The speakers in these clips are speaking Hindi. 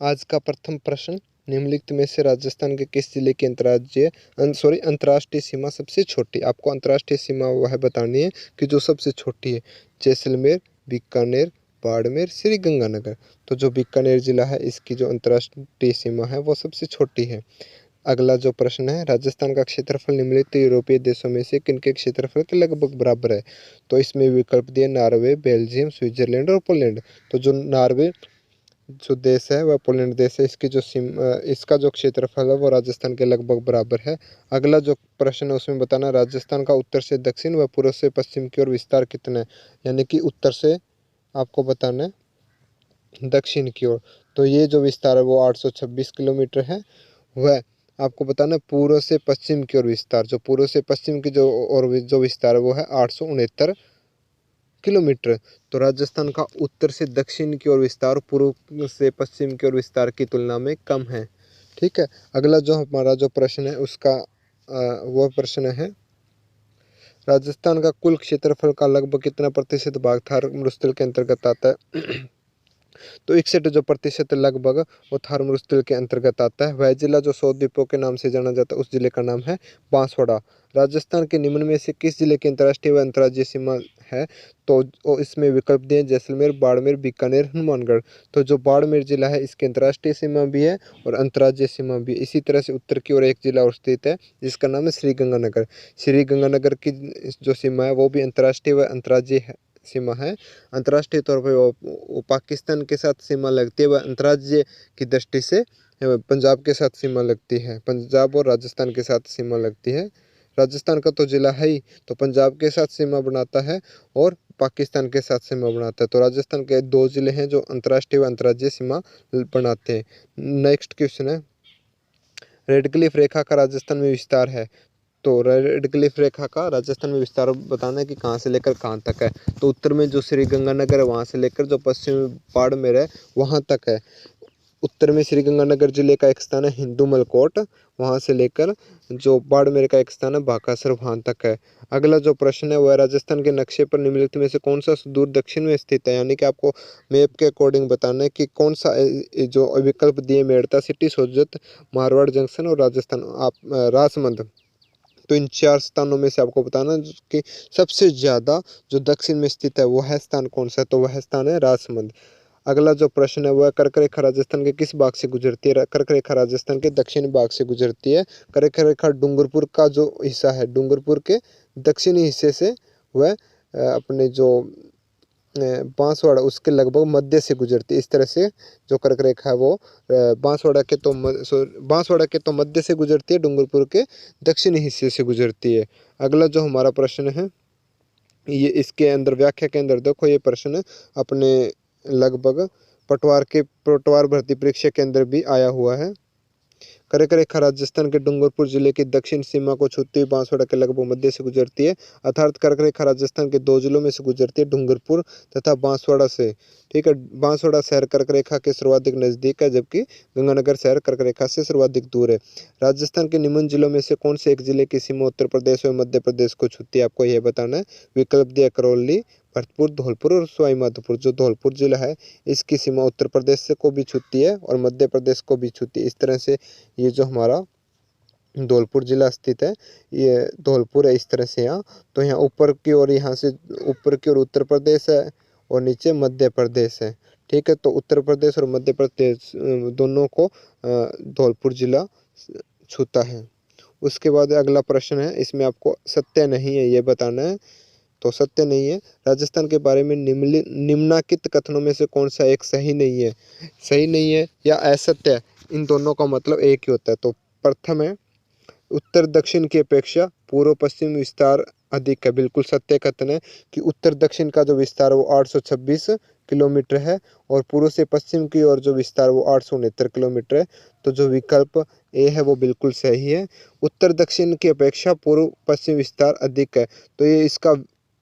आज का प्रथम प्रश्न, निम्नलिखित में से राजस्थान के किस जिले की अंतर्राष्ट्रीय सीमा सबसे छोटी। आपको अंतर्राष्ट्रीय सीमा वह बतानी है कि जो सबसे छोटी है। जैसलमेर, बीकानेर, बाड़मेर, श्री गंगानगर। तो जो बीकानेर जिला है इसकी जो अंतर्राष्ट्रीय सीमा है वो सबसे छोटी है। अगला जो प्रश्न है, राजस्थान का क्षेत्रफल निम्नलिखित यूरोपीय देशों में से किनके क्षेत्रफल के लगभग बराबर है। तो इसमें विकल्प दिए नॉर्वे, बेल्जियम, स्विट्जरलैंड और पोलैंड। तो जो नॉर्वे जो देश है वह पोलैंड देश है, इसका जो क्षेत्रफल है वो राजस्थान के लगभग बराबर है। अगला जो प्रश्न है उसमें बताना राजस्थान का उत्तर से दक्षिण व पूर्व से पश्चिम की ओर विस्तार कितना है। यानी कि उत्तर से आपको बताना है दक्षिण की ओर। तो ये जो विस्तार है वो 826 किलोमीटर है। वह आपको बताना है पूर्व से पश्चिम की ओर विस्तार, जो पूर्व से पश्चिम की जो विस्तार है वो है 869 किलोमीटर। तो राजस्थान का उत्तर से दक्षिण की ओर विस्तार पूर्व से पश्चिम की ओर विस्तार की तुलना में कम है। ठीक है। अगला जो हमारा जो प्रश्न है उसका वह प्रश्न है, राजस्थान का कुल क्षेत्रफल का लगभग कितना प्रतिशत भाग थार मरुस्थल के अंतर्गत आता है। तो 61 जो प्रतिशत लगभग वो थार मरुस्थल के अंतर्गत आता है। वह जिला जो 100 द्वीपों के नाम से जाना जाता है उस जिले का नाम है बांसवाड़ा। राजस्थान के निम्न में से किस जिले की अंतर्राष्ट्रीय व अंतर्राज्यीय सीमा है। तो इसमें विकल्प दिए जैसलमेर, बाड़मेर, बीकानेर, हनुमानगढ़। तो जो बाड़मेर जिला है इसकी अंतर्राष्ट्रीय सीमा भी है और अंतर्राज्यीय सीमा भी। इसी तरह से उत्तर की ओर एक जिला और स्थित है जिसका नाम है श्रीगंगानगर। श्रीगंगानगर की जो सीमा है वो भी अंतर्राष्ट्रीय व अंतर्राज्यीय सीमा है। अंतर्राष्ट्रीय तौर पर वो पाकिस्तान के साथ सीमा लगती है, वह अंतर्राज्यीय की दृष्टि से पंजाब के साथ सीमा लगती है। पंजाब और राजस्थान के साथ सीमा लगती है। राजस्थान का तो जिला है ही, तो पंजाब के साथ सीमा बनाता है और पाकिस्तान के साथ सीमा बनाता है। तो राजस्थान के दो जिले हैं जो अंतर्राष्ट्रीय व अंतर्राज्यीय सीमा बनाते हैं। नेक्स्ट क्वेश्चन है, रेड क्लिफ रेखा का राजस्थान में विस्तार है। तो रेड क्लिफ रेखा का राजस्थान में विस्तार बताना है कि कहाँ से लेकर कहाँ तक है। तो उत्तर में जो श्री गंगानगर है वहाँ से लेकर जो पश्चिम में बाड़मेर है वहाँ तक है। उत्तर में श्री गंगानगर जिले का एक स्थान है हिंदू मलकोट, वहाँ से लेकर जो बाड़मेर का एक स्थान है बाकासर वहाँ तक है। अगला जो प्रश्न है वह राजस्थान के नक्शे पर निम्नलिखित में से कौन सा सुदूर दक्षिण में स्थित है। यानी कि आपको मैप के अकॉर्डिंग बताना है कि कौन सा जो विकल्प दिए मेड़ता सिटी, सोजत, मारवाड़ जंक्शन और राजस्थान राजमंद। तो इन 4 स्थानों में से आपको बताना कि सबसे ज़्यादा जो दक्षिण में स्थित है वह स्थान कौन सा है। तो वह स्थान है राजसमंद। अगला जो प्रश्न है वह कर्क रेखा राजस्थान के किस भाग से गुजरती है। कर्क रेखा राजस्थान के दक्षिणी भाग से गुजरती है। कर्क रेखा डूंगरपुर का जो हिस्सा है, डूंगरपुर के दक्षिणी हिस्से से वह अपने जो बांसवाड़ा उसके लगभग मध्य से गुजरती है। इस तरह से जो कर्क रेखा है वो बांसवाड़ा के तो मध्य से गुजरती है, डूंगरपुर के दक्षिणी हिस्से से गुजरती है। अगला जो हमारा प्रश्न है, ये इसके अंदर व्याख्या के अंदर देखो, ये प्रश्न अपने लगभग पटवार भर्ती परीक्षा के अंदर भी आया हुआ है। कर्क रेखा राजस्थान के डूंगरपुर जिले की दक्षिण सीमा को छूती हुई बांसवाड़ा के लगभग मध्य से गुजरती है। अर्थात कर्क रेखा राजस्थान के दो जिलों में से गुजरती है, डूंगरपुर तथा बांसवाड़ा से। ठीक है। बांसवाड़ा शहर कर्क रेखा के सर्वाधिक नजदीक है, जबकि गंगानगर शहर कर्क रेखा से सर्वाधिक दूर है। राजस्थान के निम्न जिलों में से कौन से एक जिले की सीमा उत्तर प्रदेश और मध्य प्रदेश को छूती है, आपको यह बताना है। विकल्प दिया करौली, भरतपुर, धौलपुर और सवाई माधोपुर। जो धौलपुर जिला है इसकी सीमा उत्तर प्रदेश से को भी छूती है और मध्य प्रदेश को भी छूती है। इस तरह से ये जो हमारा धौलपुर जिला स्थित है, ये धौलपुर है इस तरह से यहाँ। तो यहाँ ऊपर की ओर, यहाँ से ऊपर की ओर उत्तर प्रदेश है और नीचे मध्य प्रदेश है। ठीक है। तो उत्तर प्रदेश और मध्य प्रदेश दोनों को धौलपुर जिला छूता है। उसके बाद अगला प्रश्न है, इसमें आपको सत्य नहीं है ये बताना है। तो सत्य नहीं है, राजस्थान के बारे में निम्नलिखित कथनों में से कौन सा एक सही नहीं है। सही नहीं है या असत्य है, इन दोनों का मतलब एक ही होता है। तो प्रथम है, उत्तर दक्षिण की अपेक्षा पूर्व पश्चिम विस्तार अधिक है। बिल्कुल सत्य कथन है कि उत्तर दक्षिण का जो विस्तार है वो 826 किलोमीटर है और पूर्व से पश्चिम की ओर जो विस्तार वो 869 किलोमीटर है। तो जो विकल्प ए है वो बिल्कुल सही है। उत्तर दक्षिण की अपेक्षा पूर्व पश्चिम विस्तार अधिक है, तो ये इसका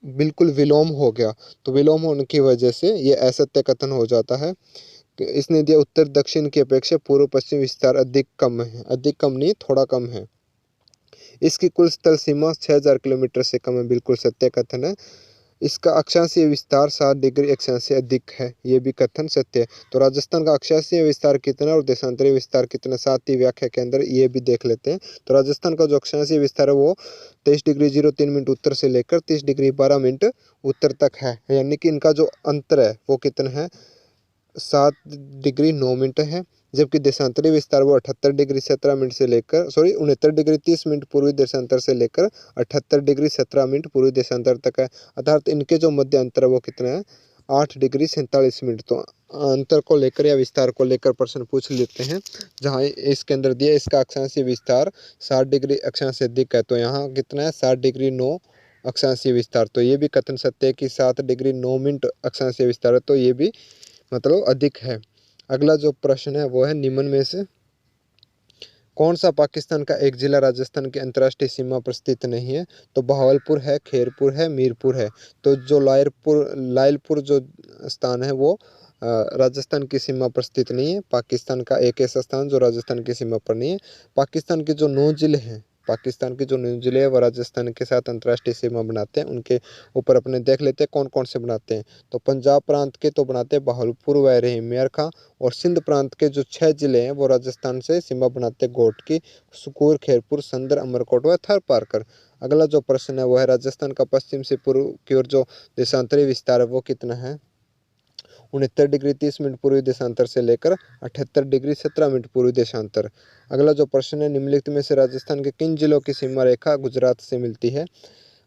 बिल्कुल विलोम हो गया। तो विलोम होने की वजह से ये असत्य कथन हो जाता है। इसने दिया उत्तर दक्षिण की अपेक्षा पूर्व पश्चिम विस्तार अधिक कम है। अधिक कम नहीं, थोड़ा कम है। इसकी कुल स्थल सीमा 6000 किलोमीटर से कम है। बिल्कुल सत्य कथन है। इसका अक्षांशीय विस्तार 7 डिग्री अक्षांश से अधिक है, ये भी कथन सत्य है। तो राजस्थान का अक्षांशीय विस्तार कितना और देशांतरीय विस्तार कितना, साथ ही व्याख्या के अंदर ये भी देख लेते हैं। तो राजस्थान का जो अक्षांशीय विस्तार है वो 23 डिग्री 03 मिनट उत्तर से लेकर 30 डिग्री 12 मिनट उत्तर तक है, यानी कि इनका जो अंतर है वो कितना है, 7 डिग्री 9 मिनट है। जबकि देशांतरी विस्तार वो 78 डिग्री 17 मिनट से लेकर 69 डिग्री 30 मिनट पूर्वी देशांतर से लेकर 78 डिग्री 17 मिनट पूर्वी देशांतर तक है। अर्थात इनके जो मध्य अंतर है वो कितना है, 8 डिग्री 47 मिनट। तो अंतर को लेकर या विस्तार को लेकर प्रश्न पूछ लेते हैं, जहाँ इसके अंदर दिया इसका अक्षांशीय विस्तार 60 डिग्री अक्षांश से अधिक है, तो यहाँ कितना है 60 डिग्री 9 अक्षांशीय विस्तार। तो ये भी कथन सत्य है कि 7 डिग्री 9 मिनट अक्षांशीय विस्तार है, तो ये भी मतलब अधिक है। अगला जो प्रश्न है वो है, निम्न में से कौन सा पाकिस्तान का एक जिला राजस्थान की अंतर्राष्ट्रीय सीमा पर स्थित नहीं है। तो बहावलपुर है, खेरपुर है, मीरपुर है। तो जो लायलपुर जो स्थान है वो राजस्थान की सीमा पर स्थित नहीं है। पाकिस्तान का एक ऐसा स्थान जो राजस्थान की सीमा पर नहीं है। पाकिस्तान के जो 9 जिले हैं, पाकिस्तान के जो 9 जिले हैं वो राजस्थान के साथ अंतर्राष्ट्रीय सीमा बनाते हैं। उनके ऊपर अपने देख लेते हैं कौन कौन से बनाते हैं। तो पंजाब प्रांत के तो बनाते हैं बहावलपुर, वैरी, मेरखा, और सिंध प्रांत के जो 6 जिले हैं वो राजस्थान से सीमा बनाते हैं, घोटकी, सुकूर, खेरपुर, संदर, अमरकोट व थरपारकर। अगला जो प्रश्न है वो है, राजस्थान का पश्चिम से पूर्व की ओर जो देशांतरी विस्तार है वो कितना है, 69 डिग्री 30 मिनट पूर्वी देशांतर से लेकर 78 डिग्री 17 मिनट पूर्वी देशांतर। अगला जो प्रश्न है, निम्नलिखित में से राजस्थान के किन जिलों की सीमा रेखा गुजरात से मिलती है।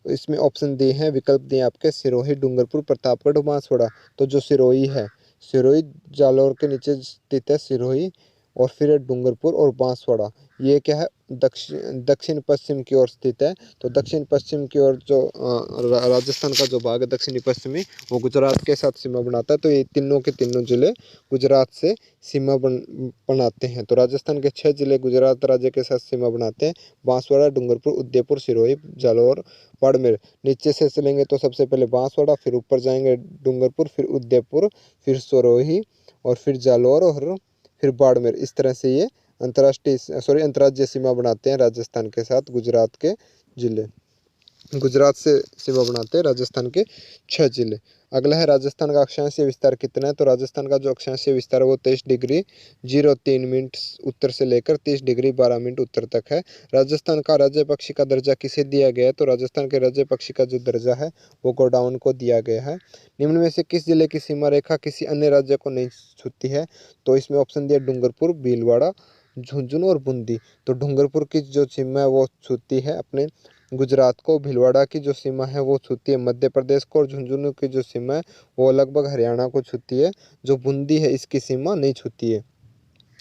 इसमें ऑप्शन दिए हैं, विकल्प दिए आपके, सिरोही, डूंगरपुर, प्रतापगढ़, बांसवाड़ा। तो जो सिरोही है, सिरोही जालौर के नीचे स्थित है सिरोही, और फिर है डूंगरपुर और बांसवाड़ा। ये क्या है, दक्षिण पश्चिम की ओर स्थित है। तो दक्षिण पश्चिम की ओर जो राजस्थान का जो भाग है दक्षिणी पश्चिमी, वो गुजरात के साथ सीमा बनाता है। तो ये तीनों के तीनों जिले गुजरात से सीमा बनाते हैं। तो राजस्थान के 6 जिले गुजरात राज्य के साथ सीमा बनाते हैं, बांसवाड़ा, डूंगरपुर, उदयपुर, सिरोही, जालौर, बाड़मेर। नीचे से चलेंगे तो सबसे पहले बांसवाड़ा, फिर ऊपर जाएंगे डूंगरपुर, फिर उदयपुर, फिर सिरोही, और फिर जालौर, और फिर बाड़मेर। इस तरह से ये अंतर्राज्यीय सीमा बनाते हैं राजस्थान के साथ गुजरात के जिले। गुजरात से सीमा बनाते हैं राजस्थान के 6 जिले। अगला है, राजस्थान का अक्षांशीय विस्तार कितना है। तो राजस्थान का जो अक्षांशीय विस्तार है वो 23 डिग्री 03 मिनट उत्तर से लेकर 30 डिग्री 12 मिनट उत्तर तक है। राजस्थान का राज्य पक्षी का दर्जा किसे दिया गया है। तो राजस्थान के राज्य पक्षी का जो दर्जा है वो गोडाउन को दिया गया है। निम्न में से किस जिले की सीमा रेखा किसी अन्य राज्य को नहीं छूती है। तो इसमें ऑप्शन दिया, डूंगरपुर, भीलवाड़ा, झुंझुनू और बूंदी। तो डूंगरपुर की जो सीमा है वो छूती है अपने गुजरात को, भीलवाड़ा की जो सीमा है वो छूती है मध्य प्रदेश को, और झुंझुनू की जो सीमा है वो लगभग हरियाणा को छूती है। जो बूंदी है इसकी सीमा नहीं छूती है।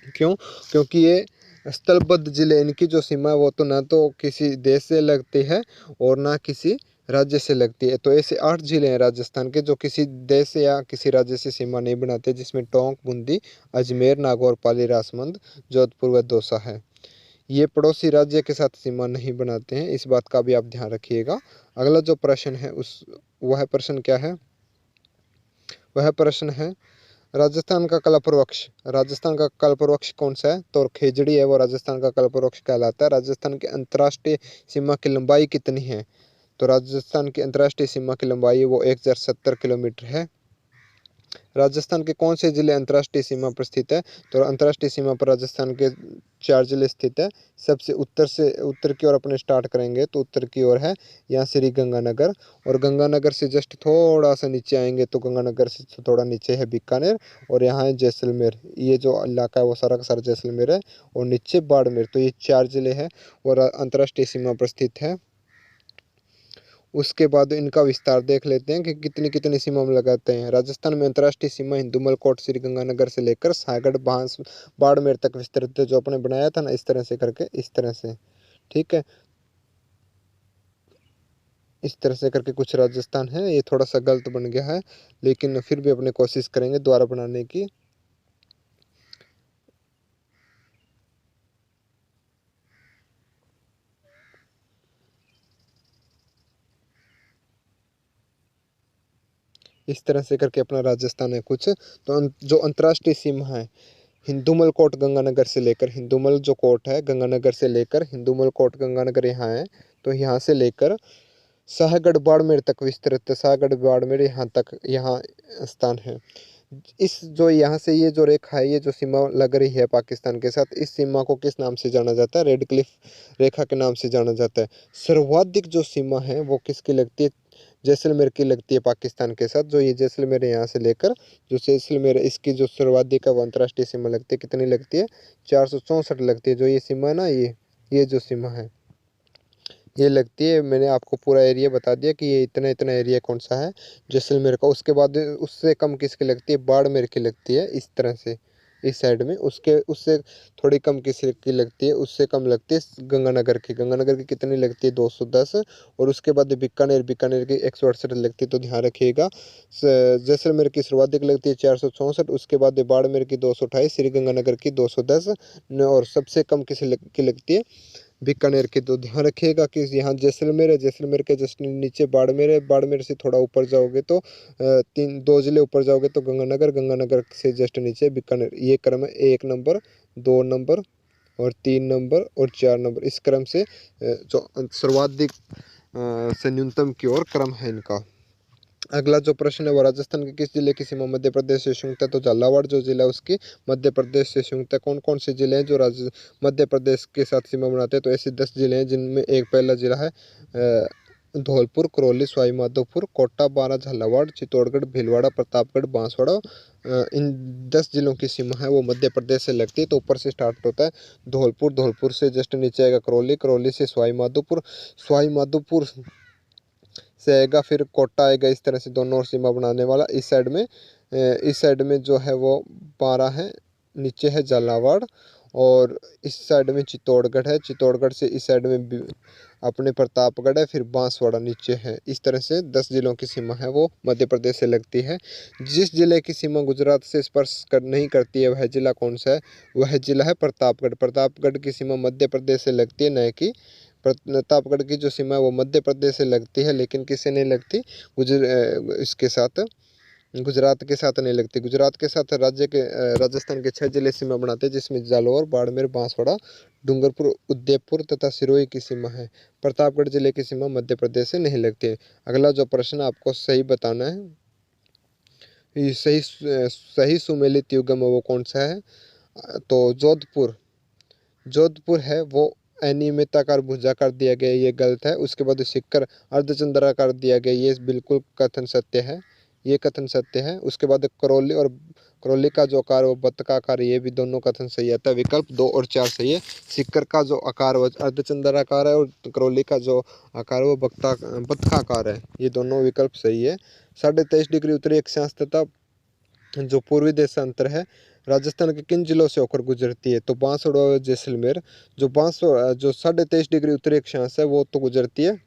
क्यों? क्योंकि ये स्थलबद्ध जिले, इनकी जो सीमा है वो तो ना तो किसी देश से लगती है और ना किसी राज्य से लगती है। तो ऐसे 8 जिले हैं राजस्थान के जो किसी देश से या किसी राज्य से सीमा नहीं बनाते, जिसमें टोंक, बूंदी, अजमेर, नागौर, पाली, राजसमंद, जोधपुर व दौसा है। ये पड़ोसी राज्य के साथ सीमा नहीं बनाते हैं, इस बात का भी आप ध्यान रखिएगा। अगला जो प्रश्न है वह प्रश्न क्या है, वह प्रश्न है, राजस्थान का कल्पवृक्ष। राजस्थान का कल्पवृक्ष कौन सा है। तो खेजड़ी है वो राजस्थान का कल्पवृक्ष कहलाता है। राजस्थान की अंतर्राष्ट्रीय सीमा की लंबाई कितनी है। तो राजस्थान की अंतर्राष्ट्रीय सीमा की लंबाई वो 1070 किलोमीटर है। राजस्थान के कौन से जिले अंतर्राष्ट्रीय सीमा पर स्थित है। तो अंतर्राष्ट्रीय सीमा पर राजस्थान के 4 जिले स्थित है। सबसे उत्तर की ओर अपने स्टार्ट करेंगे तो उत्तर की ओर है यहाँ श्री गंगानगर, और गंगानगर से जस्ट थोड़ा सा नीचे आएंगे तो गंगानगर से थोड़ा नीचे है बीकानेर, और यहाँ है जैसलमेर। ये जो इलाका है वो सारा का सारा जैसलमेर है, और नीचे बाड़मेर। तो ये 4 जिले हैं और अंतर्राष्ट्रीय सीमा पर स्थित है। उसके बाद इनका विस्तार देख लेते हैं कि कितनी कितनी सीमा में लगाते हैं। राजस्थान में अंतर्राष्ट्रीय सीमा हिंदुमल कोट श्रीगंगानगर से लेकर सागड़ बाड़मेर तक विस्तृत है, जो अपने बनाया था ना इस तरह से करके, इस तरह से, ठीक है, इस तरह से करके कुछ राजस्थान है। ये थोड़ा सा गलत बन गया है, लेकिन फिर भी अपने कोशिश करेंगे दोबारा बनाने की। इस तरह से करके अपना राजस्थान है कुछ। तो जो अंतर्राष्ट्रीय सीमा है, हिंदुमल कोट गंगानगर से लेकर, हिंदुमल जो कोट है गंगानगर से लेकर, हिंदुमल कोट गंगानगर यहाँ है, तो यहाँ से लेकर शाहगढ़ बाड़मेर तक विस्तृत है। शाहगढ़ बाड़मेर यहाँ तक यहाँ स्थान है। इस जो यहाँ से ये जो रेखा है, ये जो सीमा लग रही है पाकिस्तान के साथ, इस सीमा को किस नाम से जाना जाता है? रेड क्लिफ रेखा के नाम से जाना जाता है। सर्वाधिक जो सीमा है वो किसकी लगती है? जैसलमेर की लगती है पाकिस्तान के साथ। जो ये जैसलमेर यहाँ से लेकर जो जैसलमेर, इसकी जो सर्वाधिक वो अंतर्राष्ट्रीय सीमा लगती है, कितनी लगती है? 464 लगती है। जो ये सीमा है ना, ये जो सीमा है ये लगती है। मैंने आपको पूरा एरिया बता दिया कि ये इतना इतना एरिया कौन सा है जैसलमेर का। उसके बाद उससे कम किसकी लगती है? बाड़मेर की लगती है, इस तरह से इस साइड में। उसके उससे थोड़ी कम किसी की लगती है? उससे कम लगती है गंगानगर की। गंगानगर की कितनी लगती है? 210। और उसके बाद बीकानेर, बीकानेर की 168 लगती है। तो ध्यान रखिएगा, जैसलमेर की सर्वाधिक लगती है 464, उसके बाद बाड़मेर की 228, श्रीगंगानगर की 210 और सबसे कम किसी की लगती है? बीकानेर के। तो ध्यान रखिएगा कि यहाँ जैसलमेर है, जैसलमेर के जस्ट नीचे बाड़मेर है, बाड़मेर से थोड़ा ऊपर जाओगे तो 2 जिले ऊपर जाओगे तो गंगानगर, गंगानगर से जस्ट नीचे बीकानेर। ये क्रम है, 1 नंबर, 2 नंबर और 3 नंबर और 4 नंबर। इस क्रम से जो सर्वाधिक से न्यूनतम की ओर क्रम है इनका। अगला जो प्रश्न है वो राजस्थान के किस जिले की सीमा मध्य प्रदेश से संयुक्त है? तो झालावाड़ जो जिला है उसकी मध्य प्रदेश से संयुक्त है। कौन कौन से जिले हैं जो मध्य प्रदेश के साथ सीमा बनाते हैं? तो ऐसे 10 जिले हैं, जिनमें एक पहला जिला है धौलपुर, करौली, सवाई माधोपुर, कोटा, बारां, झालावाड़, चित्तौड़गढ़, भीलवाड़ा, प्रतापगढ़, बांसवाड़ा। इन 10 जिलों की सीमा है वो मध्य प्रदेश से लगती है। तो ऊपर से स्टार्ट होता है धौलपुर, धौलपुर से जस्ट नीचे आएगा करौली, करौली से सवाई माधोपुर, सवाई माधोपुर से आएगा फिर कोटा आएगा। इस तरह से दोनों ओर सीमा बनाने वाला। इस साइड में जो है वो 12 है, नीचे है झालावाड़ और इस साइड में चित्तौड़गढ़ है। चित्तौड़गढ़ से इस साइड में अपने प्रतापगढ़ है, फिर बांसवाड़ा नीचे है। इस तरह से 10 जिलों की सीमा है वो मध्य प्रदेश से लगती है। जिस जिले की सीमा गुजरात से स्पर्श नहीं करती है वह जिला कौन सा है? वह जिला है प्रतापगढ़। प्रतापगढ़ की सीमा मध्य प्रदेश से लगती है, न कि प्रतापगढ़ की जो सीमा है वो मध्य प्रदेश से लगती है, लेकिन किससे नहीं लगती? इसके साथ गुजरात के साथ नहीं लगती। गुजरात के साथ राजस्थान के 6 जिले सीमा बनाते हैं, जिसमें जालौर, बाड़मेर, बांसवाड़ा, डूंगरपुर, उदयपुर तथा सिरोही की सीमा है। प्रतापगढ़ जिले की सीमा मध्य प्रदेश से नहीं लगती है। अगला जो प्रश्न आपको सही बताना है, ये सही सुमेलित युग्म है वो कौन सा है? तो जोधपुर, जोधपुर है वो अनियमिताकार भुजाकार दिया गया, ये गलत है। उसके बाद सिक्कर अर्धचंद्राकार दिया गया, ये बिल्कुल कथन सत्य है, ये कथन सत्य है। उसके बाद करौली और करौली का जो आकार वो बत्तकाकार, ये भी दोनों कथन सही आता है। विकल्प 2 और 4 सही है। सिक्कर का जो आकार वो अर्धचंद्राकार है और करौली का जो आकार वो बत्तकाकार है, ये दोनों विकल्प सही है। 23.5 डिग्री उत्तरी अक्षांश तथा जो पूर्वी देशांतर है राजस्थान के किन जिलों से होकर गुजरती है? तो बांसवाड़ा और जैसलमेर। जो 23.5 डिग्री उत्तरी अक्षांश है वो तो गुजरती है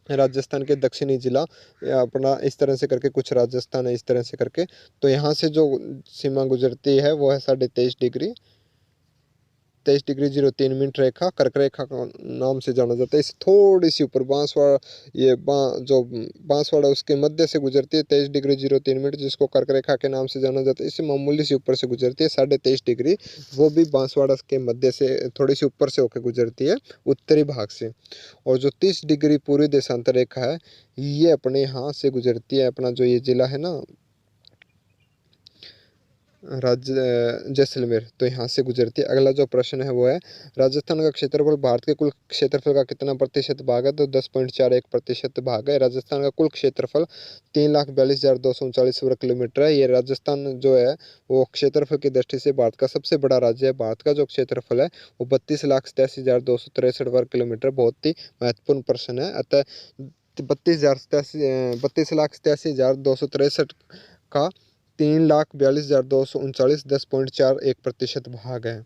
राजस्थान के दक्षिणी जिला या अपना इस तरह से करके, कुछ राजस्थान है इस तरह से करके। तो यहाँ से जो सीमा गुजरती है वो है 23.5 डिग्री, 23 डिग्री 03 मिनट रेखा, कर्क रेखा का नाम से जाना जाता है। इसे थोड़ी सी ऊपर बांसवाड़ा, जो बांसवाड़ा उसके मध्य से गुजरती है 23 डिग्री 03 मिनट, जिसको कर्क रेखा के नाम से जाना जाता है। इससे मामूली सी ऊपर से गुजरती है 23.5 डिग्री, वो भी बांसवाड़ा के मध्य से थोड़ी सी ऊपर से होकर गुजरती है उत्तरी भाग से। और जो 30 डिग्री पूर्वी देशांतर रेखा है ये अपने यहाँ से गुजरती है, अपना जो ये जिला है ना जैसलमेर, तो यहाँ से गुजरती है। अगला जो प्रश्न है वो है राजस्थान का क्षेत्रफल भारत के कुल क्षेत्रफल का कितना प्रतिशत भाग है? तो 10.41% भाग है। राजस्थान का कुल क्षेत्रफल 3,42,239 वर्ग किलोमीटर है। ये राजस्थान जो है वो क्षेत्रफल की दृष्टि से भारत का सबसे बड़ा राज्य है। भारत का जो क्षेत्रफल है वो 32,87,263 वर्ग किलोमीटर, बहुत ही महत्वपूर्ण प्रश्न है। अतः 32,87,263 का 3,42,239 10.41% भाग है।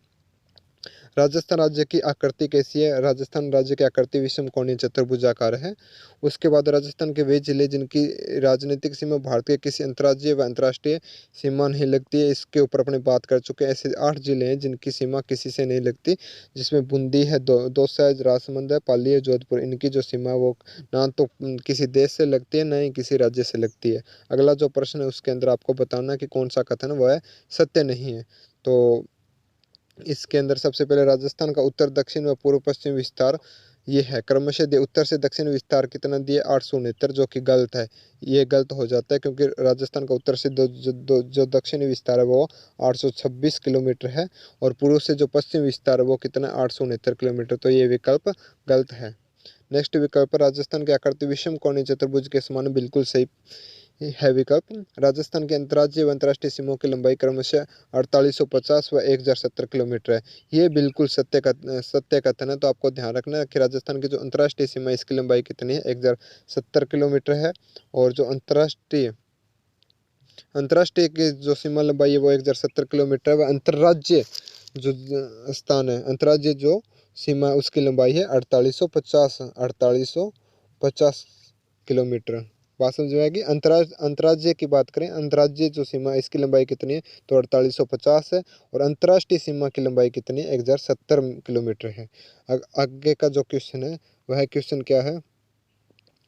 राजस्थान राज्य की आकृति कैसी है? राजस्थान राज्य की आकृति विषम कोणीय चतुर्भुजाकार है। उसके बाद राजस्थान के वे जिले जिनकी राजनीतिक सीमा भारत के किसी अंतर्राज्यीय व अंतर्राष्ट्रीय सीमा नहीं लगती है, इसके ऊपर अपने बात कर चुके हैं। ऐसे 8 जिले हैं जिनकी सीमा किसी से नहीं लगती, जिसमें बूंदी है, दौसा है, राजसमंद है, पाली है, जोधपुर। इनकी जो सीमा है वो ना तो किसी देश से लगती है, ना ही किसी राज्य से लगती है। अगला जो प्रश्न है उसके अंदर आपको बताना है कि कौन सा कथन वह है सत्य नहीं है। तो इसके अंदर सबसे पहले राजस्थान का उत्तर दक्षिण व पूर्व पश्चिम विस्तार ये है क्रमशः उत्तर से दक्षिण विस्तार कितना दिया 869, जो कि गलत है। ये गलत हो जाता है क्योंकि राजस्थान का उत्तर से जो दक्षिणी विस्तार है वो 826 किलोमीटर है, और पूर्व से जो पश्चिम विस्तार है वो कितना 869 किलोमीटर। तो ये विकल्प गलत है। नेक्स्ट विकल्प, राजस्थान की आकृति विषम कोणीय चतुर्भुज के समान, बिल्कुल सही है विकल्प। राजस्थान के अंतर्राज्यीय व अंतर्राष्ट्रीय सीमाओं की लंबाई क्रमशः 4850 व 1070 किलोमीटर है। ये बिल्कुल सत्य कथन है। तो आपको ध्यान रखना है कि राजस्थान की जो अंतर्राष्ट्रीय सीमा है इसकी लंबाई कितनी है, 1070 किलोमीटर है। और जो अंतर्राष्ट्रीय अंतर्राष्ट्रीय की जो सीमा लंबाई है वो 1070 किलोमीटर है। व अंतर्राज्यीय जो स्थान है, अंतर्राज्यीय जो सीमा है उसकी लंबाई है 4850 किलोमीटर। बात समझ में आएगी। अंतर्राज्यीय की बात करें, अंतर्राज्यीय जो सीमा है इसकी लंबाई कितनी है, तो 4850 है। और अंतर्राष्ट्रीय सीमा की लंबाई कितनी है, 1070 किलोमीटर है। आगे का जो क्वेश्चन है वह क्वेश्चन क्या है,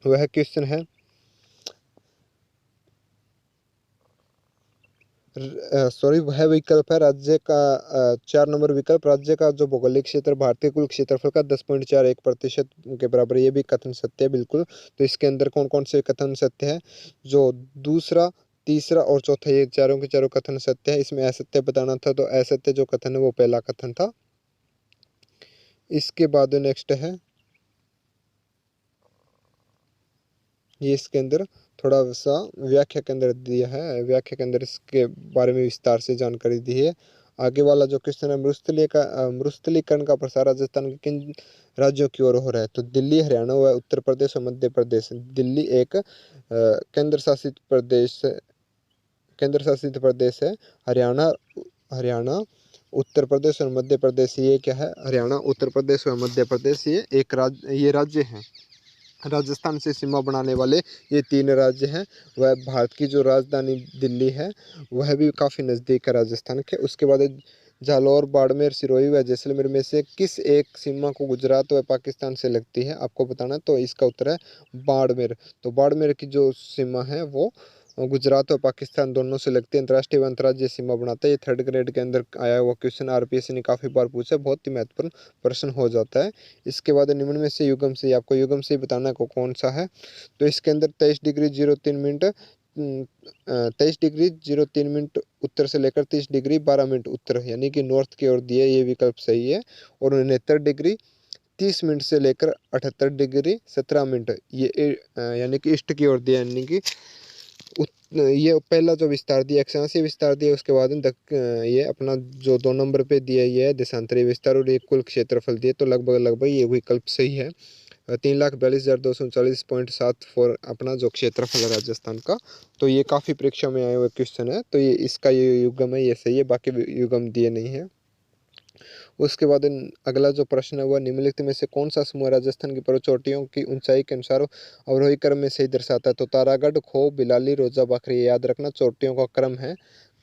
वह क्वेश्चन है सॉरी वह विकल्प है राज्य का 4 नंबर विकल्प, राज्य का जो भौगोलिक क्षेत्र भारतीय कुल क्षेत्रफल का 10.41% के बराबर। ये भी कथन सत्य है बिल्कुल। तो इसके अंदर कौन कौन से कथन सत्य है, जो दूसरा, तीसरा और चौथा, ये चारों के चारों कथन सत्य है। इसमें असत्य बताना था, तो असत्य जो कथन है वो पहला कथन था। इसके बाद नेक्स्ट है, ये इसके अंदर थोड़ा सा व्याख्या के अंदर दिया है, व्याख्या के अंदर इसके बारे में विस्तार से जानकारी दी है। आगे वाला जो क्वेश्चन है, मरुस्थलीकरण का प्रसार राजस्थान के किन राज्यों की ओर हो रहा है, तो दिल्ली, हरियाणा व उत्तर प्रदेश और मध्य प्रदेश। दिल्ली एक केंद्र शासित प्रदेश है। हरियाणा हरियाणा उत्तर प्रदेश और मध्य प्रदेश, ये क्या है, हरियाणा, उत्तर प्रदेश और मध्य प्रदेश ये राज्य हैं। राजस्थान से सीमा बनाने वाले ये 3 राज्य हैं। वह भारत की जो राजधानी दिल्ली है वह भी काफ़ी नज़दीक है राजस्थान के। उसके बाद जालौर, बाड़मेर, सिरोही व जैसलमेर में से किस एक सीमा को गुजरात व पाकिस्तान से लगती है, आपको बताना। तो इसका उत्तर है बाड़मेर। तो बाड़मेर की जो सीमा है वो गुजरात और पाकिस्तान दोनों से लगती है, अंतर्राष्ट्रीय व अंतर्राज्यीय सीमा बनाता है। ये 3rd ग्रेड के अंदर आया हुआ क्वेश्चन, आरपीएससी ने काफ़ी बार पूछा, बहुत ही महत्वपूर्ण प्रश्न हो जाता है। इसके बाद निम्न में से युग्म से, आपको युग्म से बताना को कौन सा है। तो इसके अंदर 23 डिग्री 03 मिनट 23 डिग्री 03 मिनट उत्तर से लेकर 30 डिग्री 12 मिनट उत्तर, यानी कि नॉर्थ की ओर दिए, ये विकल्प सही है। और 69 डिग्री 30 मिनट से लेकर 78 डिग्री 17 मिनट, ये यानी कि ईस्ट की ओर दिया, यानी कि ये पहला जो विस्तार दिया अक्षांशीय विस्तार दिया। उसके बाद ये अपना जो 2 नंबर पे दिया ये है देशांतरी विस्तार, और ये कुल क्षेत्रफल दिए। तो लगभग लगभग ये विकल्प सही है। 3,42,239.74 अपना जो क्षेत्रफल है राजस्थान का। तो ये काफ़ी परीक्षा में आए हुए क्वेश्चन है। तो ये इसका ये युग्म है, ये सही है, बाकी युग्म दिए नहीं है। उसके बाद अगला जो प्रश्न है वह निम्नलिखित में से कौन सा समूह राजस्थान की पर्वत चोटियों की ऊंचाई के अनुसार अवरोही क्रम में सही दर्शाता है। तो तारागढ़, खो, बिलाली, रोजा, बखरी, याद रखना चोटियों का क्रम है।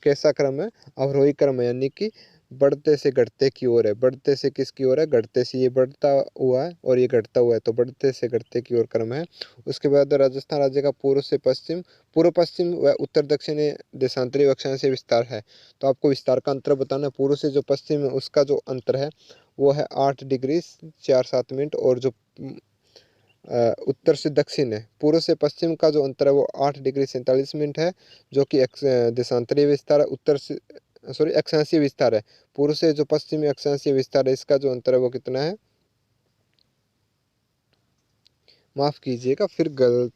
कैसा क्रम है, अवरोही क्रम है, यानी कि बढ़ते से घटते की ओर है। बढ़ते से किसकी ओर है, घटते से। ये बढ़ता हुआ है और ये घटता हुआ है, तो बढ़ते से घटते की ओर क्रम है। उसके बाद राजस्थान राज्य का पूर्व से पश्चिम, पूर्व पश्चिम व उत्तर दक्षिणी देशांतरी अक्षांश से विस्तार है। तो आपको विस्तार का अंतर बताना है। पूर्व से जो पश्चिम है उसका जो अंतर है वो है 8 डिग्री 47 मिनट, और जो उत्तर से दक्षिण है, पूर्व से पश्चिम का जो अंतर है वो 8 डिग्री 47 मिनट है, जो कि देशांतरीय विस्तार है। उत्तर से सॉरी अक्षांशीय विस्तार है। पूर्व से जो पश्चिमी अक्षांशीय विस्तार है इसका जो अंतर है वो कितना है, माफ़ कीजिएगा फिर गलत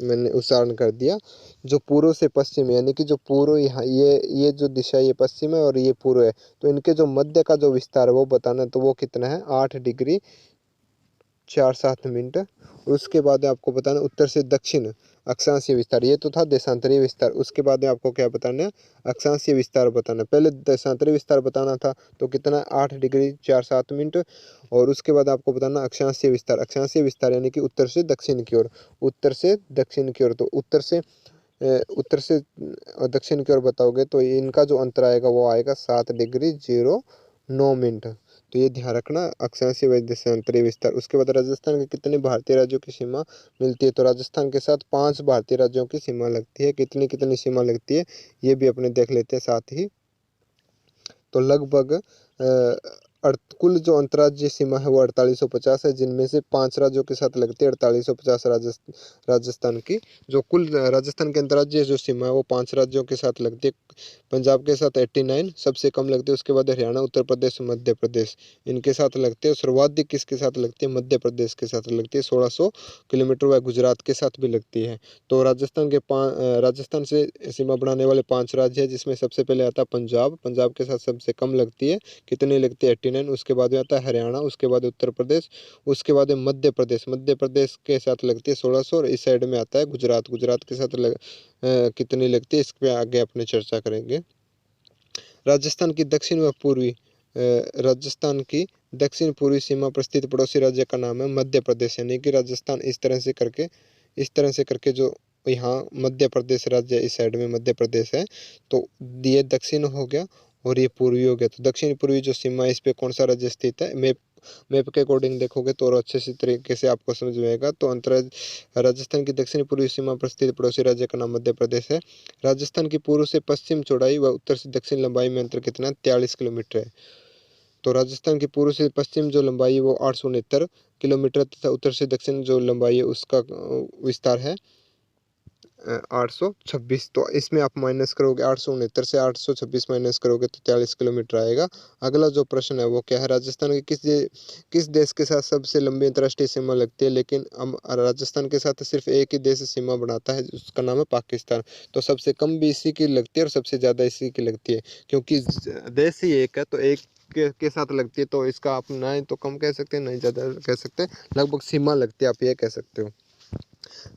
मैंने उच्चारण कर दिया। जो पूर्व से पश्चिम यानी कि जो पूर्व, यहाँ ये जो दिशा ये पश्चिम है और ये पूर्व है, तो इनके जो मध्य का जो विस्तार है वो बताना है। तो वो कितना है, 8 डिग्री 47 मिनट। उसके बाद में आपको बताना उत्तर से दक्षिण अक्षांशीय विस्तार, ये तो था देशांतरीय विस्तार। उसके बाद में आपको क्या बताना है, अक्षांशीय विस्तार बताना है। पहले देशांतरीय विस्तार बताना था, तो कितना 8 डिग्री 47 मिनट। और उसके बाद आपको बताना अक्षांशीय विस्तार, अक्षांशीय विस्तार यानी कि उत्तर से दक्षिण की ओर, उत्तर से दक्षिण की ओर। तो उत्तर से दक्षिण की ओर बताओगे तो इनका जो अंतर आएगा वो आएगा 7 डिग्री 09 मिनट। तो ये ध्यान रखना, अक्षांशीय व देशांतरीय विस्तार। उसके बाद राजस्थान के कितने भारतीय राज्यों की सीमा मिलती है, तो राजस्थान के साथ 5 भारतीय राज्यों की सीमा लगती है। कितनी कितनी सीमा लगती है ये भी अपने देख लेते हैं साथ ही। तो लगभग कुल जो अंतर्राज्यीय सीमा है वो 4850 है, जिनमें से 5 राज्यों के साथ लगती है 4850 राजस्थान की। जो कुल राजस्थान के अंतर्राज्यीय जो सीमा है वो 5 राज्यों के साथ लगती है। पंजाब के साथ 89 सबसे कम लगती है, उसके बाद हरियाणा, उत्तर प्रदेश, मध्य प्रदेश इनके साथ लगते हैं। सर्वाधिक किसके साथ लगती है? मध्य प्रदेश के साथ लगती है 1600 किलोमीटर, व गुजरात के साथ भी लगती है। तो राजस्थान से सीमा बनाने वाले 5 राज्य है, जिसमें सबसे पहले आता है पंजाब। पंजाब के साथ सबसे कम लगती है, कितनी लगती है? 89। उसके बाद में आता है हरियाणा, उसके बाद उत्तर प्रदेश, उसके बाद में मध्य प्रदेश। मध्य प्रदेश के साथ लगती है 1600, और इस साइड में आता है गुजरात। गुजरात के साथ कितनी लगती है, इस पे आगे अपने चर्चा करेंगे। राजस्थान की दक्षिण व पूर्वी राजस्थान की दक्षिण पूर्वी सीमा पर स्थित पड़ोसी राज्य का नाम है मध्य प्रदेश। यानी कि राजस्थान इस तरह से करके जो यहाँ मध्य प्रदेश राज्य इस साइड में मध्य प्रदेश है, तो ये दक्षिण हो गया और ये पूर्वी हो गया। तो दक्षिण पूर्वी जो सीमा है, इस पे कौन सा राज्य स्थित है? मैप के अकॉर्डिंग देखोगे तो और अच्छे से तरीके से आपको समझ में आएगा। तो राजस्थान की दक्षिण पूर्वी सीमा पर स्थित पड़ोसी राज्य का नाम मध्य प्रदेश है। राजस्थान की पूर्व से पश्चिम चौड़ाई व उत्तर से दक्षिण लंबाई में अंतर कितना है? 43 किलोमीटर है। तो राजस्थान की पूर्व से पश्चिम जो लंबाई है वो 869 किलोमीटर तथा उत्तर से दक्षिण जो लंबाई है उसका विस्तार है 826। तो इसमें आप माइनस करोगे, 869 से 826 माइनस करोगे तो 40 किलोमीटर आएगा। अगला जो प्रश्न है वो क्या है? राजस्थान के किस देश के साथ सबसे लंबी अंतर्राष्ट्रीय सीमा लगती है? लेकिन हम राजस्थान के साथ सिर्फ एक ही देश सीमा बनाता है, उसका नाम है पाकिस्तान। तो सबसे कम भी इसी की लगती है और सबसे ज़्यादा इसी की लगती है, क्योंकि देश ही एक है तो एक के साथ लगती है। तो इसका आप ना ही तो कम कह सकते हैं, ना ही ज़्यादा कह सकते हैं, लगभग सीमा लगती है, आप ये कह सकते हो।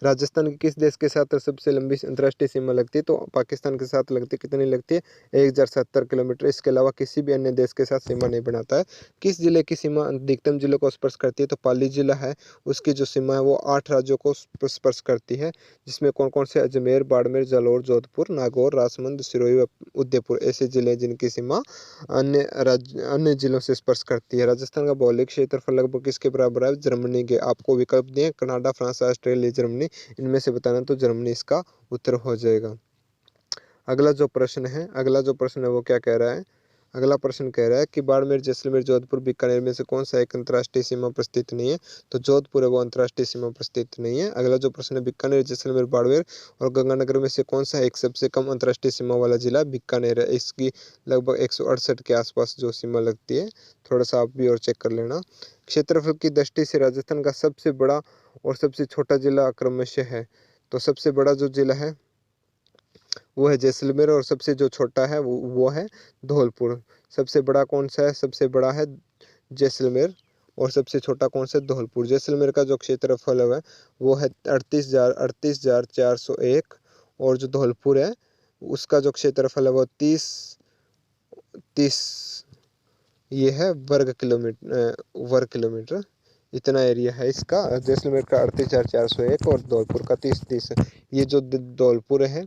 राजस्थान के किस देश के साथ सबसे लंबी अंतर्राष्ट्रीय सीमा लगती है? तो पाकिस्तान के साथ लगती है। कितनी लगती है? 1070 किलोमीटर। इसके अलावा किसी भी अन्य देश के साथ सीमा नहीं बनाता है। किस जिले की सीमा अधिकतम जिलों को स्पर्श करती है? तो पाली जिला है, उसकी जो सीमा है वो 8 राज्यों को स्पर्श करती है, जिसमें कौन कौन से? अजमेर, बाड़मेर, जालौर, जोधपुर, नागौर, राजसमंद, सिरोही व उदयपुर ऐसे जिले जिनकी सीमा अन्य जिलों से स्पर्श करती है। राजस्थान का भौगोलिक क्षेत्रफल लगभग किसके बराबर है? जर्मनी के। आपको विकल्प दिए कनाडा, फ्रांस, ऑस्ट्रेलिया, जर्मनी, इनमें से बताना, तो जर्मनी इसका उत्तर हो जाएगा। अगला जो प्रश्न है वो क्या कह रहा है? अगला प्रश्न कह रहा है कि बाड़मेर, जैसलमेर, जोधपुर, बीकानेर में से कौन सा एक अंतर्राष्ट्रीय सीमा पर स्थित नहीं है? तो जोधपुर है वो अंतर्राष्ट्रीय सीमा पर स्थित नहीं है। अगला जो प्रश्न है, बीकानेर, जैसलमेर, बाड़मेर और गंगानगर में से कौन सा एक सबसे कम अंतर्राष्ट्रीय सीमा वाला जिला? बीकानेर है। इसकी लगभग 168 के आसपास जो सीमा लगती है। थोड़ा सा आप भी और चेक कर लेना। क्षेत्रफल की दृष्टि से राजस्थान का सबसे बड़ा और सबसे छोटा जिला क्रमशः है। तो सबसे बड़ा जो जिला है वो है जैसलमेर, और सबसे जो छोटा है वो है धौलपुर। सबसे बड़ा कौन सा है? सबसे बड़ा है जैसलमेर, और सबसे छोटा कौन सा? धौलपुर। जैसलमेर का जो क्षेत्रफल है वो है 38,401, और जो धौलपुर है उसका जो क्षेत्रफल है वो 30 ये है वर्ग किलोमीटर इतना एरिया है इसका। जैसलमेर का 38,401 और धौलपुर का 30 ये जो धौलपुर है,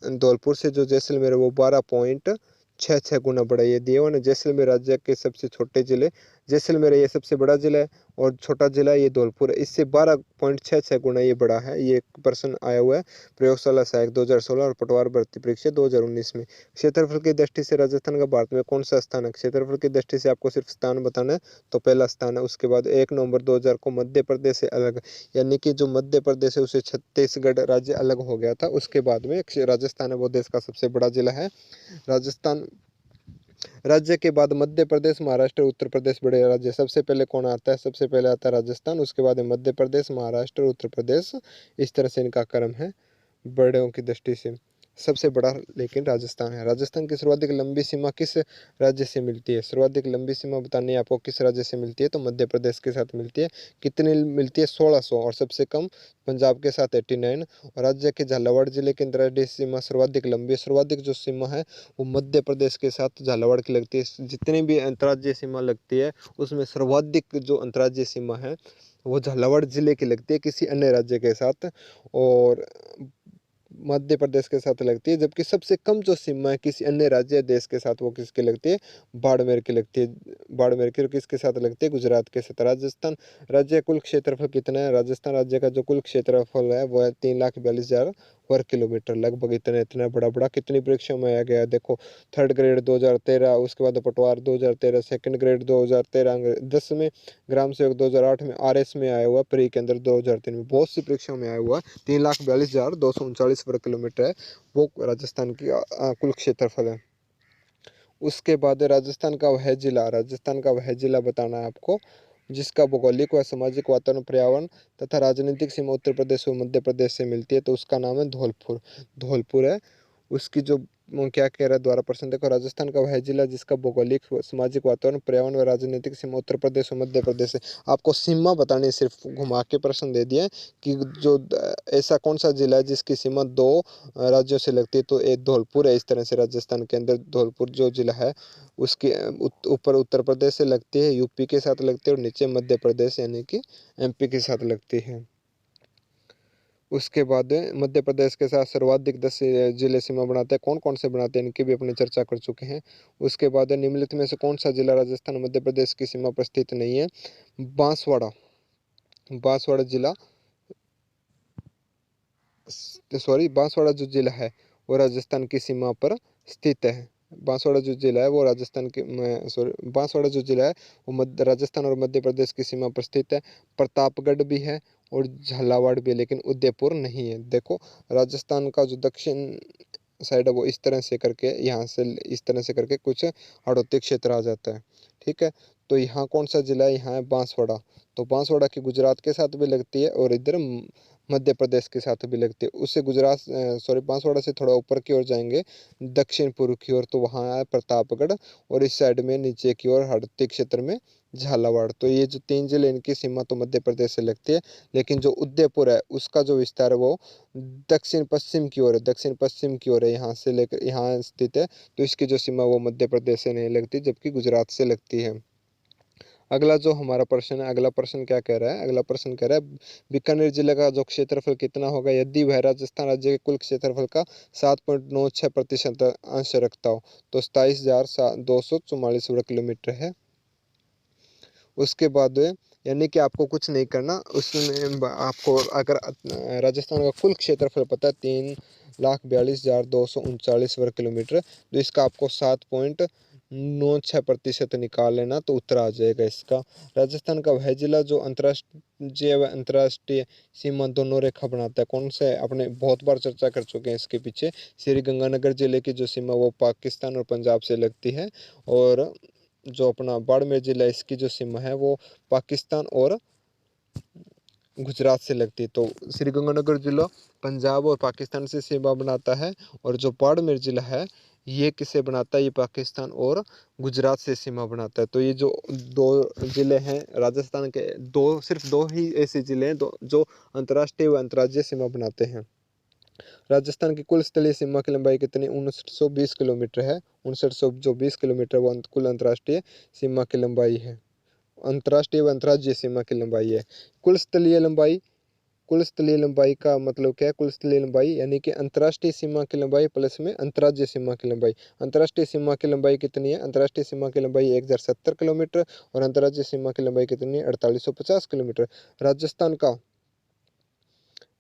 धौलपुर से जो जैसलमेर है वो 12.66 गुना बड़ा। ये दिए हुए ना, जैसलमेर राज्य के सबसे छोटे जिले जैसलमेर है, ये सबसे बड़ा जिला है, और छोटा जिला ये धौलपुर है, इससे 12.66 गुना ये बड़ा है। ये प्रश्न आया हुआ है प्रयोगशाला सहायक 2016 और पटवार भर्ती परीक्षा 2019 में। क्षेत्रफल की दृष्टि से राजस्थान का भारत में कौन सा स्थान है? क्षेत्रफल की दृष्टि से आपको सिर्फ स्थान बताना है, तो पहला स्थान है। उसके बाद 1 नवंबर 2000 को मध्य प्रदेश से अलग, यानी कि जो मध्य प्रदेश है उसे छत्तीसगढ़ राज्य अलग हो गया था। उसके बाद में राजस्थान है वो देश का सबसे बड़ा जिला है। राजस्थान राज्य के बाद मध्य प्रदेश, महाराष्ट्र, उत्तर प्रदेश बड़े राज्य। सबसे पहले कौन आता है? सबसे पहले आता है राजस्थान, उसके बाद है मध्य प्रदेश, महाराष्ट्र, उत्तर प्रदेश। इस तरह से इनका क्रम है बड़ों की दृष्टि से। सबसे बड़ा लेकिन राजस्थान है। राजस्थान की सर्वाधिक लंबी सीमा किस राज्य से मिलती है? सर्वाधिक लंबी सीमा बतानी है आपको किस राज्य से मिलती है? तो मध्य प्रदेश के साथ मिलती है। कितनी मिलती है? 1600, और सबसे कम पंजाब के साथ 89। और राज्य के झालावाड़ जिले की अंतर्राष्ट्रीय सीमा सर्वाधिक लंबी है। सर्वाधिक जो सीमा है वो मध्य प्रदेश के साथ झालावाड़ की लगती है। जितनी भी अंतर्राज्यीय सीमा लगती है उसमें सर्वाधिक जो अंतर्राज्यीय सीमा है वो झालावाड़ जिले की लगती है किसी अन्य राज्य के साथ, और मध्य प्रदेश के साथ लगती है। जबकि सबसे कम जो सीमा है किसी अन्य राज्य या देश के साथ वो किसकी लगती है? बाड़मेर की लगती है। बाड़मेर की किसके साथ लगती है? गुजरात के साथ। राजस्थान राज्य कुल क्षेत्रफल कितना है? राजस्थान राज्य का जो कुल क्षेत्रफल है वो है 3,42,000, वर्ग किलोमीटर, लगभग इतना इतना बड़ा बड़ा। कितनी परीक्षा में आया गया देखो, थर्ड ग्रेड 2013, उसके बाद पटवार 2013, सेकंड ग्रेड 2013, 10 में ग्राम सेवक 2008 में, RS में आया हुआ, प्री के अंदर 2003 में, बहुत सी परीक्षाओं में आया हुआ। 3,42,239 वर्ग किलोमीटर है वो राजस्थान की कुल क्षेत्रफल है। उसके बाद राजस्थान का वह जिला, राजस्थान का वह जिला बताना है आपको जिसका भौगोलिक व सामाजिक वातावरण, पर्यावरण तथा राजनीतिक सीमा उत्तर प्रदेश व मध्य प्रदेश से मिलती है, तो उसका नाम है धौलपुर। धौलपुर है उसकी जो क्या कह रहा है द्वारा प्रश्न देखो, राजस्थान का वह जिला जिसका भौगोलिक सामाजिक वातावरण, पर्यावरण व राजनीतिक सीमा उत्तर प्रदेश और मध्य प्रदेश है। आपको सीमा बतानी, सिर्फ घुमा के प्रश्न दे दिया कि जो ऐसा कौन सा जिला है जिसकी सीमा 2 राज्यों से लगती है, तो एक धौलपुर है। इस तरह से राजस्थान के अंदर धौलपुर जो जिला है उसके ऊपर उत्तर प्रदेश से लगती है, यूपी के साथ लगती है, और नीचे मध्य प्रदेश यानी कि MP के साथ लगती है। उसके बाद मध्य प्रदेश के साथ सर्वाधिक 10 जिले सीमा बनाते हैं। कौन कौन से बनाते हैं इनकी भी अपनी चर्चा कर चुके हैं। उसके बाद निम्नलिखित में से कौन सा जिला राजस्थान और मध्य प्रदेश की सीमा पर स्थित नहीं है? बांसवाड़ा, बांसवाड़ा जिला, सॉरी बांसवाड़ा जो जिला है वो राजस्थान की सीमा पर स्थित है। बांसवाड़ा जो जिला है वो राजस्थान के, सॉरी बांसवाड़ा जो जिला है वो मध्य राजस्थान और मध्य प्रदेश की सीमा पर स्थित है। प्रतापगढ़ भी है और झालावाड़ भी है, लेकिन उदयपुर नहीं है। देखो राजस्थान का जो दक्षिण साइड है वो इस तरह से करके, यहाँ से इस तरह से करके कुछ हाड़ौती क्षेत्र आ जाता है। ठीक है, तो यहाँ कौन सा जिला है? यहाँ है बांसवाड़ा। तो बांसवाड़ा की गुजरात के साथ भी लगती है और इधर मध्य प्रदेश के साथ भी लगती है। उससे गुजरात, सॉरी बांसवाड़ा से थोड़ा ऊपर की ओर जाएंगे दक्षिण पूर्व की ओर, तो वहाँ है प्रतापगढ़, और इस साइड में नीचे की ओर हाड़ौती क्षेत्र में झालावाड़। तो ये जो 3 जिले इनकी सीमा तो मध्य प्रदेश से लगती है, लेकिन जो उदयपुर है उसका जो विस्तार है वो दक्षिण पश्चिम की ओर है, दक्षिण पश्चिम की ओर है, यहाँ से लेकर यहाँ स्थित है। तो इसकी जो सीमा वो मध्य प्रदेश से नहीं लगती, जबकि गुजरात से लगती है। अगला जो हमारा प्रश्न है, अगला प्रश्न क्या कह रहा है? अगला प्रश्न कह रहा है बीकानेर जिले का जो क्षेत्रफल कितना होगा यदि वह राजस्थान राज्य के कुल क्षेत्रफल का 7.96% अंश रखता हो? तो 27,244 वर्ग किलोमीटर है। उसके बाद यानी कि आपको कुछ नहीं करना, उसमें आपको अगर राजस्थान का कुल क्षेत्रफल पता है 3,42,239 वर्ग किलोमीटर, तो इसका आपको 7.96% निकाल लेना तो उत्तर आ जाएगा इसका। राजस्थान का वह जिला जो अंतर्राष्ट्रीय व अंतर्राष्ट्रीय सीमा दोनों रेखा बनाता है, कौन सा है? अपने बहुत बार चर्चा कर चुके हैं इसके पीछे। श्री गंगानगर जिले की जो सीमा वो पाकिस्तान और पंजाब से लगती है, और जो अपना बाड़मेर जिला इसकी जो सीमा है वो पाकिस्तान और गुजरात से लगती है। तो श्रीगंगानगर जिला पंजाब और पाकिस्तान से सीमा बनाता है, और जो बाड़मेर जिला है ये किसे बनाता है? ये पाकिस्तान और गुजरात से सीमा बनाता है। तो ये जो 2 जिले हैं राजस्थान के, सिर्फ 2 ही ऐसे जिले हैं जो अंतर्राष्ट्रीय व अंतर्राज्यीय सीमा बनाते हैं। राजस्थान की कुल स्थलीय सीमा की लंबाई कितनी? 5920 किलोमीटर है। 5920 किलोमीटर वो कुल अंतर्राष्ट्रीय सीमा की लंबाई है, अंतर्राष्ट्रीय व अंतर्राज्यीय सीमा की लंबाई है। कुल स्थलीय लंबाई, कुल स्थलीय लंबाई का मतलब क्या है? कुल स्थलीय लंबाई यानी कि अंतर्राष्ट्रीय सीमा की लंबाई प्लस में अंतर्राज्यीय सीमा की लंबाई। अंतर्राष्ट्रीय सीमा की लंबाई कितनी है? अंतर्राष्ट्रीय सीमा की लंबाई 1070 किलोमीटर, और अंतर्राज्यीय सीमा की लंबाई कितनी है? 4850 किलोमीटर।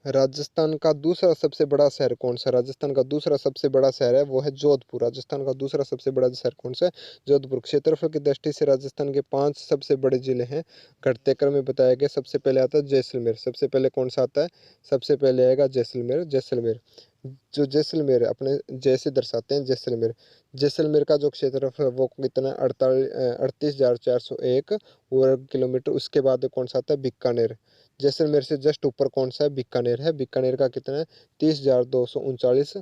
राजस्थान का दूसरा सबसे बड़ा शहर कौन सा? राजस्थान का दूसरा सबसे बड़ा शहर है वो है जोधपुर। राजस्थान का दूसरा सबसे बड़ा शहर कौन सा है? जोधपुर। क्षेत्रफल की दृष्टि से राजस्थान के 5 सबसे बड़े जिले हैं, घटते क्रम में बताया गया। सबसे पहले आता है जैसलमेर। सबसे पहले कौन सा आता है? सबसे पहले आएगा जैसलमेर। जैसलमेर जो जैसलमेर है, अपने जैसे दर्शाते हैं जैसलमेर। जैसलमेर का जो क्षेत्रफल वो कितना? 38,401 वर्ग किलोमीटर। उसके बाद कौन सा आता है? बीकानेर। जैसलमेर से जस्ट ऊपर कौन सा है? बीकानेर है। बीकानेर का कितना है? 30,239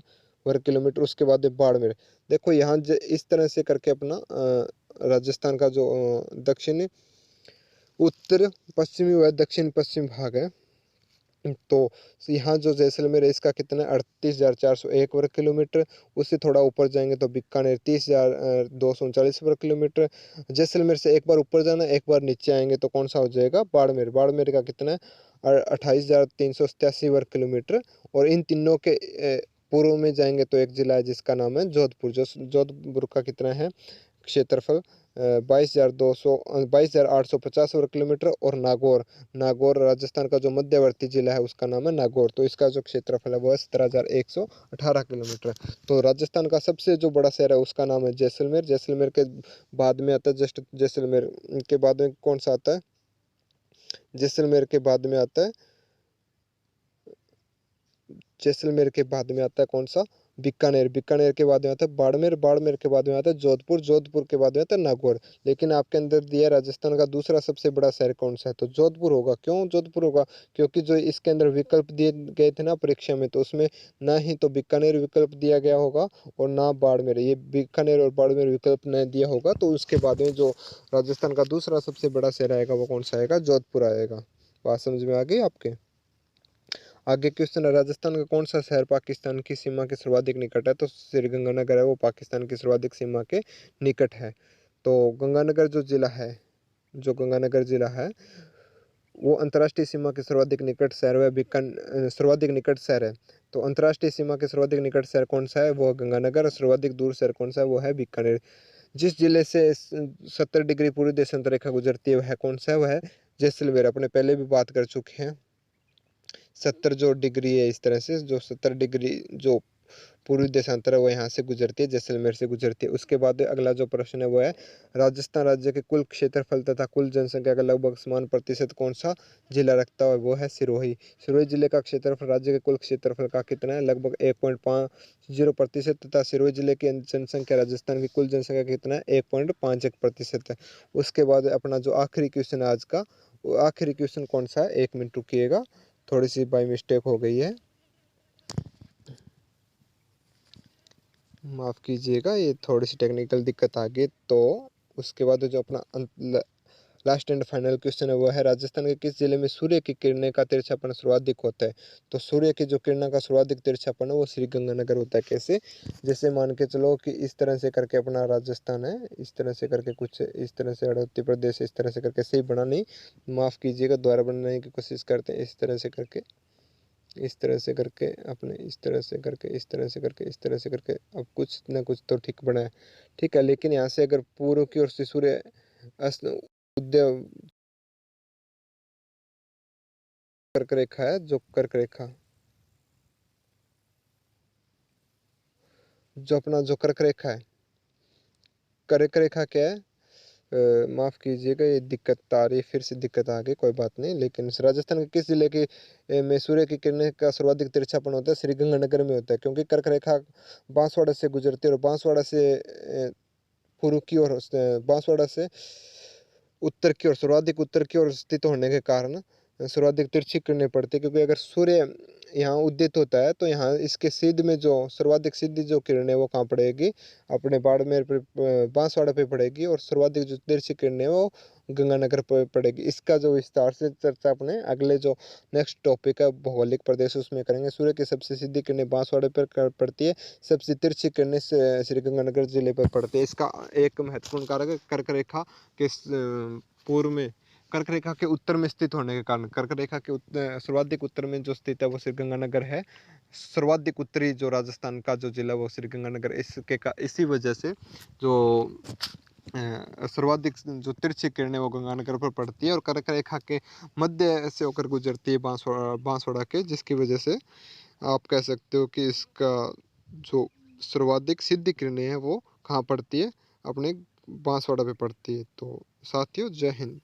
वर्ग किलोमीटर। उसके बाद है बाड़मेर। देखो यहाँ इस तरह से करके अपना राजस्थान का जो दक्षिणी, उत्तर पश्चिमी व दक्षिण पश्चिम भाग है, तो यहाँ जो जैसलमेर है इसका कितना है? 38,401 वर्ग किलोमीटर। उससे थोड़ा ऊपर जाएंगे तो बीकानेर 30,239 वर्ग किलोमीटर। जैसलमेर से एक बार ऊपर जाना, एक बार नीचे आएंगे तो कौन सा हो जाएगा? बाड़मेर। बाड़मेर का कितना है? 28,387 वर्ग किलोमीटर। और इन तीनों के पूर्व में जाएंगे तो एक जिला है जिसका नाम है जोधपुर। जो जोधपुर का कितना है क्षेत्रफल? 22,850 वर्ग किलोमीटर। और नागौर राजस्थान का जो मध्यवर्ती जिला है उसका नाम है नागौर, तो इसका जो क्षेत्रफल है वो है 17,118 किलोमीटर। तो राजस्थान का सबसे जो बड़ा शहर है उसका नाम है जैसलमेर। जैसलमेर के बाद में आता है, जस्ट जैसलमेर के बाद में कौन सा आता है, जैसलमेर के बाद में आता है, जैसलमेर के बाद में आता है कौन सा, बीकानेर। बीकानेर के बाद में आता है बाड़मेर। बाड़मेर के बाद में आता है जोधपुर। जोधपुर के बाद में आता है नागौर। लेकिन आपके अंदर दिया राजस्थान का दूसरा सबसे बड़ा शहर कौन सा है, तो जोधपुर होगा। क्यों जोधपुर होगा, क्योंकि जो इसके अंदर विकल्प दिए गए थे ना परीक्षा में, तो उसमें ना ही तो बीकानेर विकल्प दिया गया होगा और ना बाड़मेर। ये बीकानेर और बाड़मेर विकल्प नहीं दिया होगा, तो उसके बाद में जो राजस्थान का दूसरा सबसे बड़ा शहर आएगा वो कौन सा आएगा, जोधपुर आएगा। बात समझ में आ गई आपके। आगे क्वेश्चन है, राजस्थान का कौन सा शहर पाकिस्तान की सीमा के सर्वाधिक निकट है, तो श्रीगंगानगर है वो पाकिस्तान की सर्वाधिक सीमा के निकट है। तो गंगानगर जो जिला है, जो गंगानगर जिला है वो अंतर्राष्ट्रीय सीमा के सर्वाधिक निकट शहर है, सर्वाधिक निकट शहर है। तो अंतर्राष्ट्रीय सीमा के सर्वाधिक निकट शहर कौन सा है, वो है गंगानगर। और सर्वाधिक दूर शहर कौन सा है, वो है बीकानेर। जिस जिले से 70 डिग्री पूर्वी देशांतर रेखा गुजरती है वह कौन सा है, वह है जैसलमेर। अपने पहले भी बात कर चुके हैं। 70 जो डिग्री है, इस तरह से जो 70 डिग्री जो पूर्वी देशांतर है वो यहाँ से गुजरती है, जैसलमेर से गुजरती है। उसके बाद अगला जो प्रश्न है वो है, राजस्थान राज्य के कुल क्षेत्रफल तथा कुल जनसंख्या का लगभग समान प्रतिशत कौन सा जिला रखता है, वो है सिरोही। सिरोही जिले का क्षेत्रफल राज्य के कुल क्षेत्रफल का कितना है, लगभग 1.50% तथा सिरोही जिले की जनसंख्या राजस्थान की कुल जनसंख्या कितना है, 1.51% है। उसके बाद अपना जो आखिरी क्वेश्चन है आज का, वो आखिरी क्वेश्चन कौन सा है, 1 मिनट रुकिएगा, थोड़ी सी बाई मिस्टेक हो गई है, माफ़ कीजिएगा, ये थोड़ी सी टेक्निकल दिक्कत आ गई। तो उसके बाद जो अपना लास्ट एंड फाइनल क्वेश्चन है वो है, राजस्थान के किस जिले में सूर्य की किरणें का तिरछापन सर्वाधिक होता है, तो सूर्य की जो किरणों का सर्वाधिक तिरछापन है वो श्री गंगानगर होता है। कैसे, जैसे मान के चलो कि इस तरह से करके अपना राजस्थान है, इस तरह से करके कुछ इस तरह से उत्तर प्रदेश, इस तरह से करके सही बना नहीं, माफ़ कीजिएगा, दोबारा बनाने की कोशिश करते हैं। इस तरह से करके, इस तरह से करके अपने, इस तरह से करके, इस तरह से करके, इस तरह से करके, अब कुछ ना कुछ तो ठीक बना है, ठीक है। लेकिन यहाँ से अगर पूर्व की ओर से सूर्य अस्त उदय, कर्क रेखा है, जो कर्क रेखा, जो अपना जो कर्क रेखा है, कर्क रेखा क्या है, माफ़ कीजिएगा, ये दिक्कत आ रही है, फिर से दिक्कत आ गई, कोई बात नहीं। लेकिन राजस्थान के किस जिले की में सूर्य की किरणें का सर्वाधिक तिरछापन होता है, श्रीगंगानगर में होता है। क्योंकि कर्क रेखा बांसवाड़ा से गुजरती है और बांसवाड़ा से पूर्व की ओर, बांसवाड़ा से उत्तर की ओर, सर्वाधिक उत्तर की ओर स्थित होने के कारण सर्वाधिक तिरछी किरणें पड़ती है। क्योंकि अगर सूर्य यहाँ उदित होता है तो यहाँ इसके सिद्ध में जो सर्वाधिक सीधी जो किरणें वो कहाँ पड़ेगी, अपने बाड़मेर पे, बांसवाड़ा पे पड़ेगी। और सर्वाधिक जो तिरछी किरणें वो गंगानगर पर पड़ेगी। इसका जो विस्तार से चर्चा अपने अगले जो नेक्स्ट टॉपिक है भौगोलिक प्रदेश उसमें करेंगे। सूर्य की सबसे सीधी किरणें बांसवाड़े पर पड़ती है, सबसे तिरछी किरणें श्रीगंगानगर जिले पर पड़ती है। इसका एक महत्वपूर्ण कारक है कर्क रेखा के पूर्व में, कर्क रेखा के उत्तर में स्थित होने के कारण, कर्क रेखा के सर्वाधिक उत्तर में जो स्थित है वो श्रीगंगानगर है। सर्वाधिक उत्तरी जो राजस्थान का जो जिला वो श्रीगंगानगर, इसके का इसी वजह से जो सर्वाधिक जो तिरछी किरणें वो गंगानगर पर पड़ती है और कर्क रेखा के मध्य से होकर गुजरती है बांसवाड़ा के, जिसकी वजह से आप कह सकते हो कि इसका जो सर्वाधिक सिद्ध किरणें हैं वो कहाँ पड़ती है, अपने बांसवाड़ा पे पड़ती है। तो साथियों, जय हिंद।